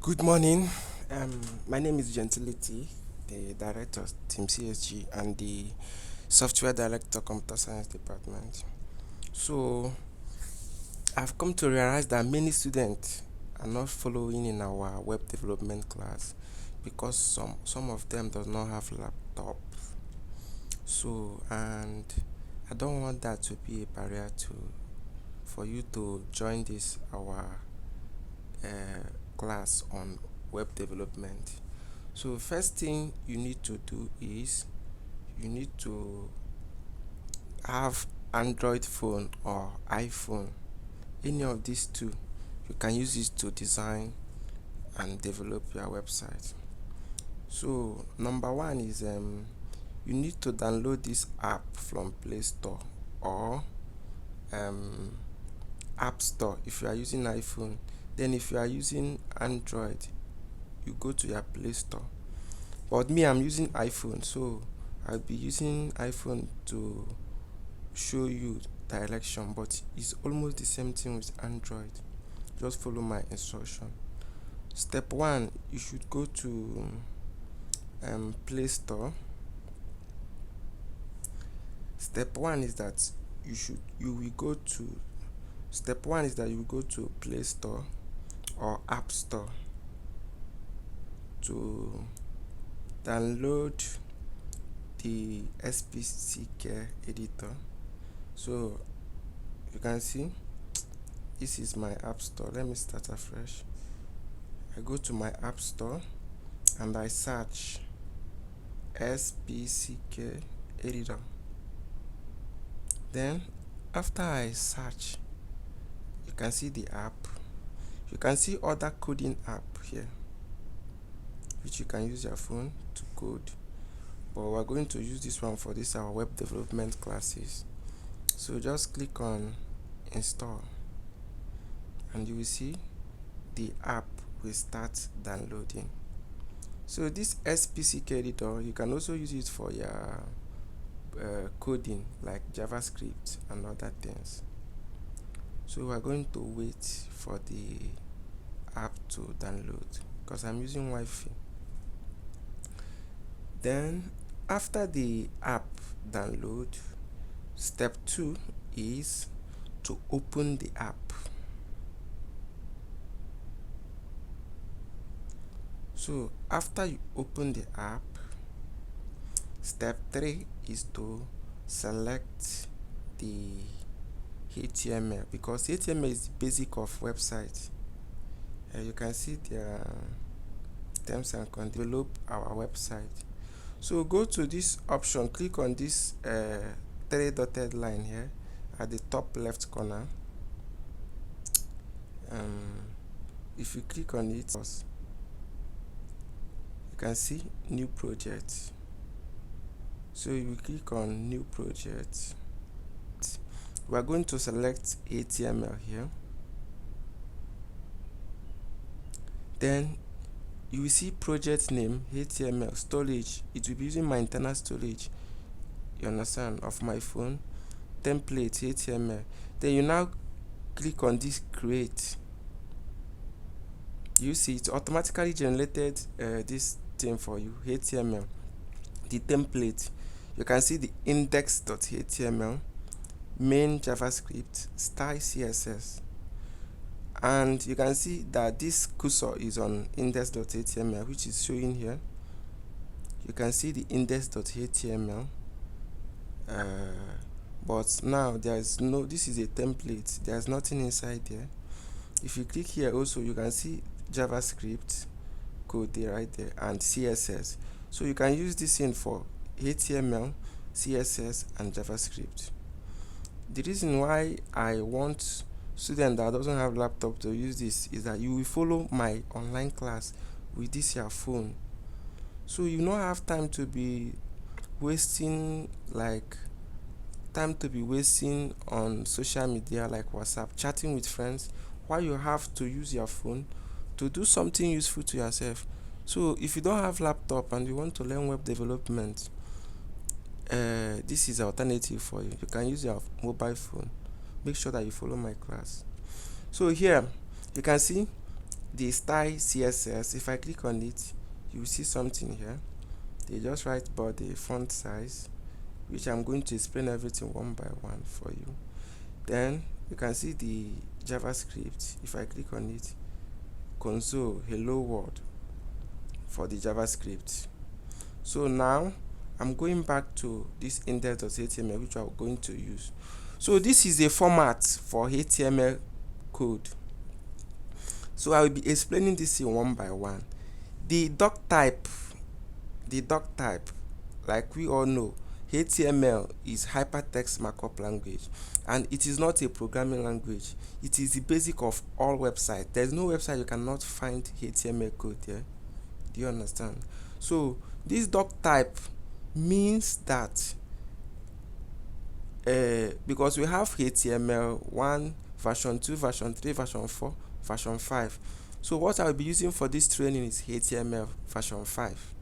Good morning. My name is Gentility, the director of TEAMCSG and the software director, computer science department. So, I've come to realize that many students are not following in our web development class because some of them does not have laptop. So, and I don't want that to be a barrier for you to join this our class on web development. So first thing you need to do is you need to have Android phone or iPhone. Any of these two, you can use it to design and develop your website. So number one is you need to download this app from Play Store or App Store if you are using iPhone. Then if you are using Android, you go to your Play Store. But me, I'm using iPhone, so I'll be using iPhone to show you direction, but it's almost the same thing with Android. Just follow my instruction. Step one, you should go to Play Store. Step one is that you will go to Play Store or App Store to download the SPCK editor. So you can see this is my App Store. Let me start afresh. I go to my App Store and I search SPCK editor. Then after I search, you can see the app. You can see other coding app here, which you can use your phone to code, but we're going to use this one for our web development classes. So just click on install and you will see the app will start downloading. So this SPCK editor, you can also use it for your coding like JavaScript and other things. So we're going to wait for the app to download because I'm using Wi-Fi. Then after the app download, step 2 is to open the app. So after you open the app, step 3 is to select the HTML, because HTML is the basic of website. You can see the terms and conditions. Develop our website. So go to this option, click on this 3 dotted line here at the top left corner. If you click on it, you can see new project. So you will click on new project. We are going to select HTML here. Then you will see project name, HTML, storage. It will be using my internal storage, you understand, of my phone. Template, HTML. Then you now click on this create. You see it automatically generated this thing for you, HTML. The template, you can see the index.html, main JavaScript, style CSS, and you can see that this cursor is on index.html, which is showing here. You can see the index.html, but now this is a template, there's nothing inside there. If you click here also, you can see JavaScript code there, right there, and CSS. So you can use this in for HTML, CSS, and JavaScript. The reason why I want student that doesn't have laptop to use this is that you will follow my online class with this your phone. So you don't have time to be wasting on social media like WhatsApp, chatting with friends, while you have to use your phone to do something useful to yourself. So if you don't have laptop and you want to learn web development, this is an alternative for you. You can use your mobile phone. Make sure that you follow my class. So here you can see the style CSS. If I click on it, you will see something here. They just write about the font size, which I'm going to explain everything one by one for you. Then you can see the JavaScript. If I click on it, console hello world for the JavaScript. So now I'm going back to this index.html, which I'm going to use. So this is a format for HTML code. So I will be explaining this in one by one. The doc type, like we all know, HTML is hypertext markup language, and it is not a programming language. It is the basic of all websites. There's no website you cannot find HTML code there. Do you understand? So this doc type means that because we have HTML 1, version 2, version 3, version 4, version 5. So what I'll be using for this training is HTML version 5.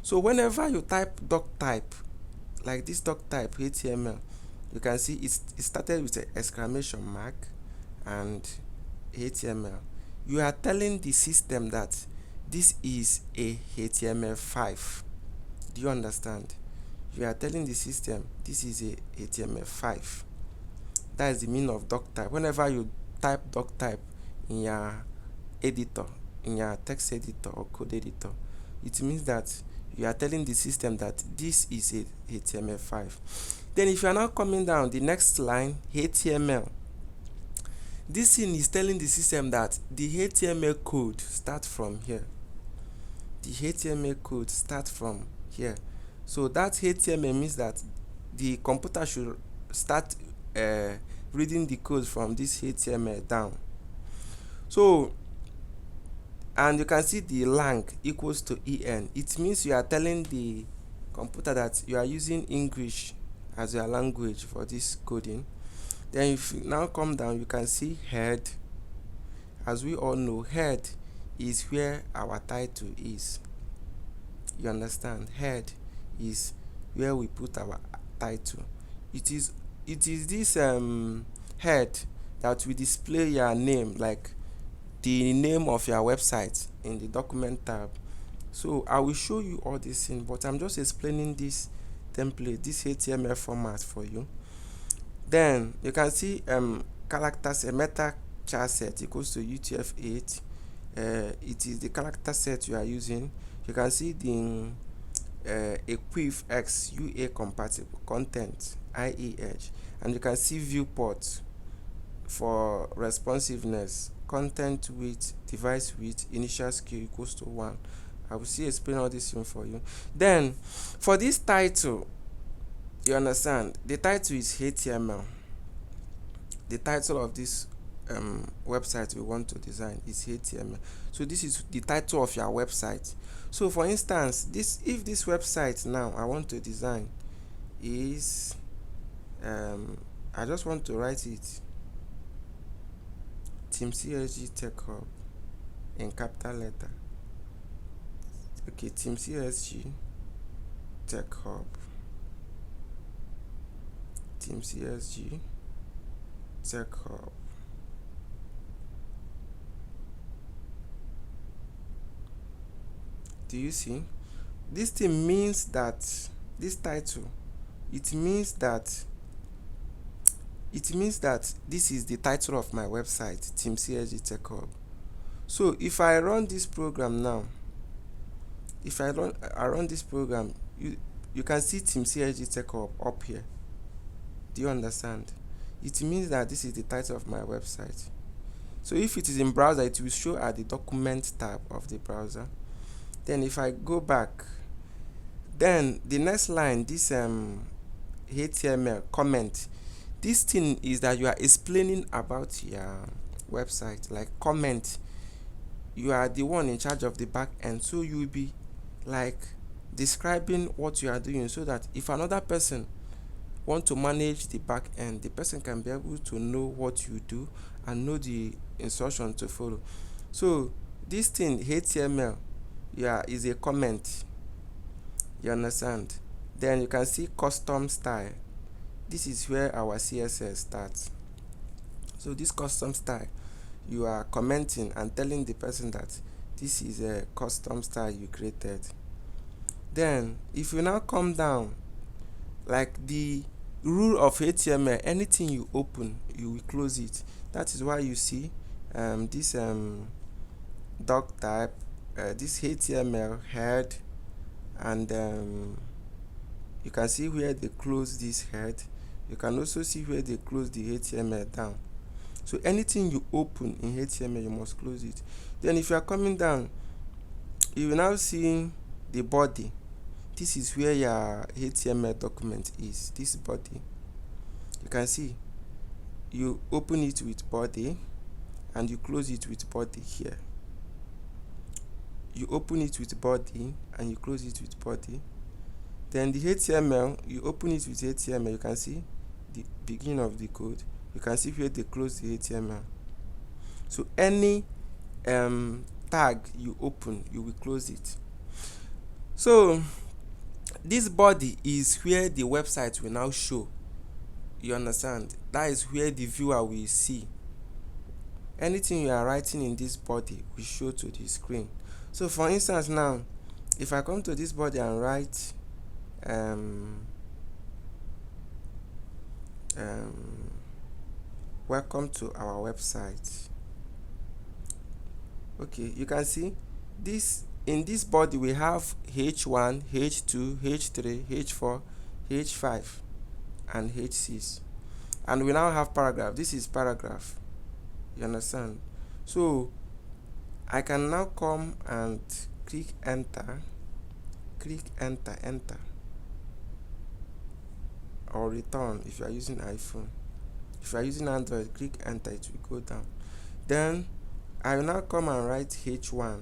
So whenever you type doc type, like this doc type HTML, you can see it started with an exclamation mark and HTML. You are telling the system that this is a HTML5. Do you understand? You are telling the system this is a HTML5. That is the meaning of doc type. Whenever you type doc type in your editor, in your text editor or code editor, it means that you are telling the system that this is a HTML5. Then if you are now coming down the next line, HTML, this thing is telling the system that the HTML code starts from here. The HTML code starts from here. So that HTML means that the computer should start reading the code from this HTML down. So, and you can see the lang equals to en. It means you are telling the computer that you are using English as your language for this coding. Then if you now come down, you can see head. As we all know, head is where our title is. You understand? Head is where we put our title. It is this head that will display your name, like the name of your website in the document tab. So I will show you all this thing, but I'm just explaining this template, this HTML format for you. Then you can see characters, a meta char set equals to UTF-8. It is the character set you are using. You can see the equif x UA compatible content IEH, and you can see viewport for responsiveness, content width, device width, initial scale equals to 1. I will see explain all this thing for you. Then for this title, you understand, the title is HTML. The title of this website we want to design is HTML. So this is the title of your website. So for instance, if this website now I want to design is I just want to write it TEAMCSG Tech Hub in capital letter. Okay, TEAMCSG Tech Hub. TEAMCSG Tech Hub. Do you see? This thing means that this title, it means that this is the title of my website, TEAMCSG Tech Hub. So if I run this program now, if I run this program, you can see TEAMCSG Tech Hub up here. Do you understand? It means that this is the title of my website. So if it is in browser, it will show at the document tab of the browser. Then if I go back, then the next line, this HTML comment, this thing is that you are explaining about your website. Like comment, you are the one in charge of the back end, so you will be like describing what you are doing, so that if another person want to manage the back end, the person can be able to know what you do and know the instruction to follow. So this thing HTML, is a comment. You understand? Then you can see custom style. This is where our CSS starts. So this custom style you are commenting and telling the person that this is a custom style you created. Then if you now come down, like the rule of HTML, anything you open you will close it. That is why you see this doc type, this HTML head, and you can see where they close this head. You can also see where they close the HTML down. So anything you open in HTML, you must close it. Then if you are coming down, you will now see the body. This is where your HTML document is, this body. You can see you open it with body and you close it with body here. You open it with body and you close it with body. Then the HTML, you open it with HTML. You can see the beginning of the code. You can see where they close the HTML. So any tag you open, you will close it. So this body is where the website will now show. You understand? That is where the viewer will see. Anything you are writing in this body will show to the screen. So for instance now, if I come to this body and write welcome to our website. Okay, you can see this. In this body we have H1, H2, H3, H4, H5 and H6, and we now have paragraph. This is paragraph. You understand? So I can now come and click enter, enter, or return if you are using iPhone. If you are using Android, click enter, it will go down. Then I will now come and write H1,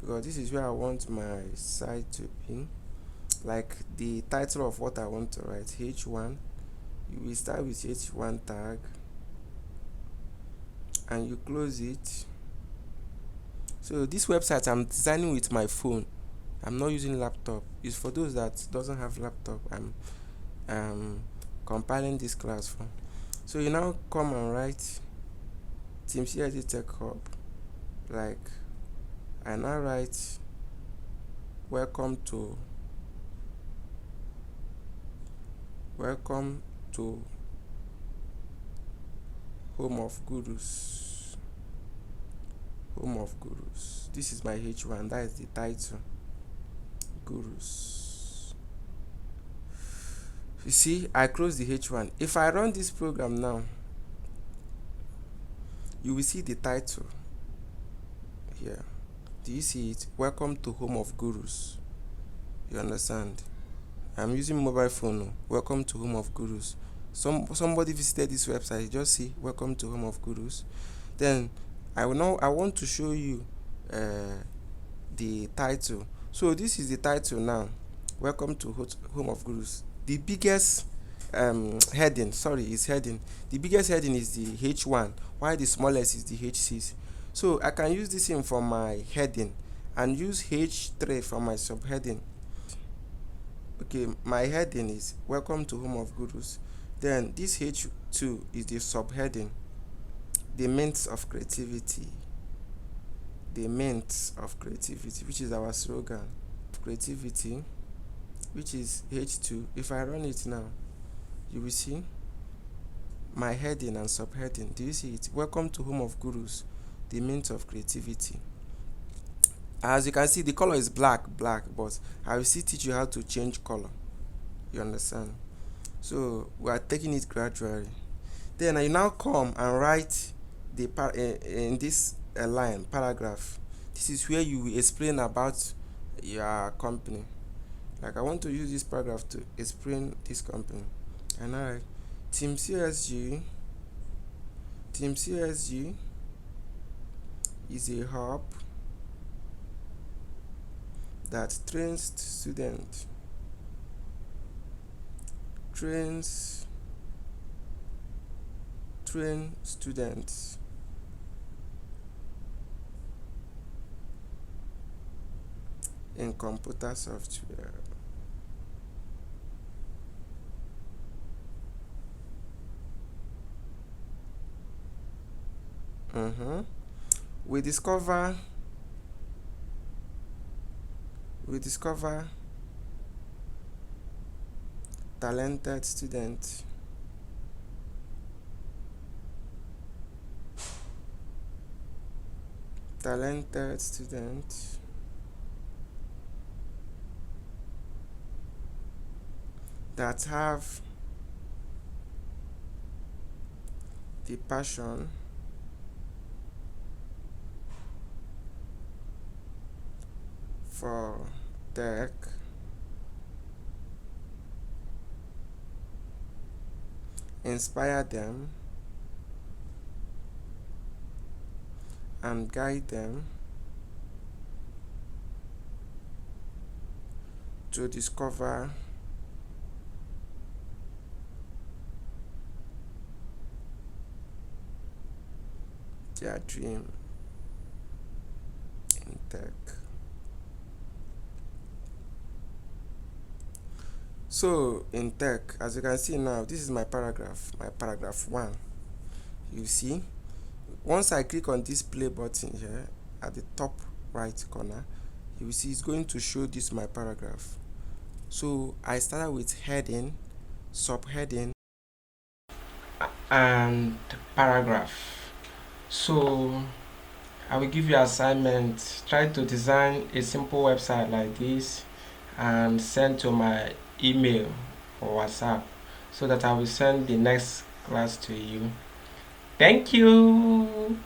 because this is where I want my site to be, like the title of what I want to write. H1, you will start with H1 tag and you close it. So this website I'm designing with my phone. I'm not using laptop. It's for those that doesn't have laptop. I'm compiling this class for. So you now come and write teamcsgtechhub. Like I now write welcome to home of gurus. Home of gurus. This is my H1. That is the title. Gurus. You see, I close the H1. If I run this program now, you will see the title here. Do you see it? Welcome to home of gurus. You understand? I'm using mobile phone now. Welcome to home of gurus. Somebody visited this website. Just see welcome to home of gurus. Then I want to show you the title. So this is the title now. Welcome to home of gurus. The biggest heading, the biggest heading is the H1, while the smallest is the H6. So I can use this in for my heading and use H3 for my subheading. Okay, my heading is welcome to home of gurus. Then this H2 is the subheading, the means of creativity. The means of creativity, which is our slogan. Creativity, which is H2. If I run it now, you will see my heading and subheading. Do you see it? Welcome to home of gurus, the means of creativity. As you can see, the color is black, but I will still teach you how to change color. You understand? So we are taking it gradually. Then I now come and write the in this line paragraph. This is where you will explain about your company. Like I want to use this paragraph to explain this company. And I write TEAMCSG is a hub that trains students in computer software. We discover talented student. That have the passion for tech inspire them and guide them to discover their dream in tech. So in tech, as you can see now, this is my paragraph 1. You see, once I click on this play button here at the top right corner, you will see it's going to show this my paragraph. So I started with heading, subheading, and paragraph. So I will give you assignment. Try to design a simple website like this and send to my email or WhatsApp so that I will send the next class to you. Thank you.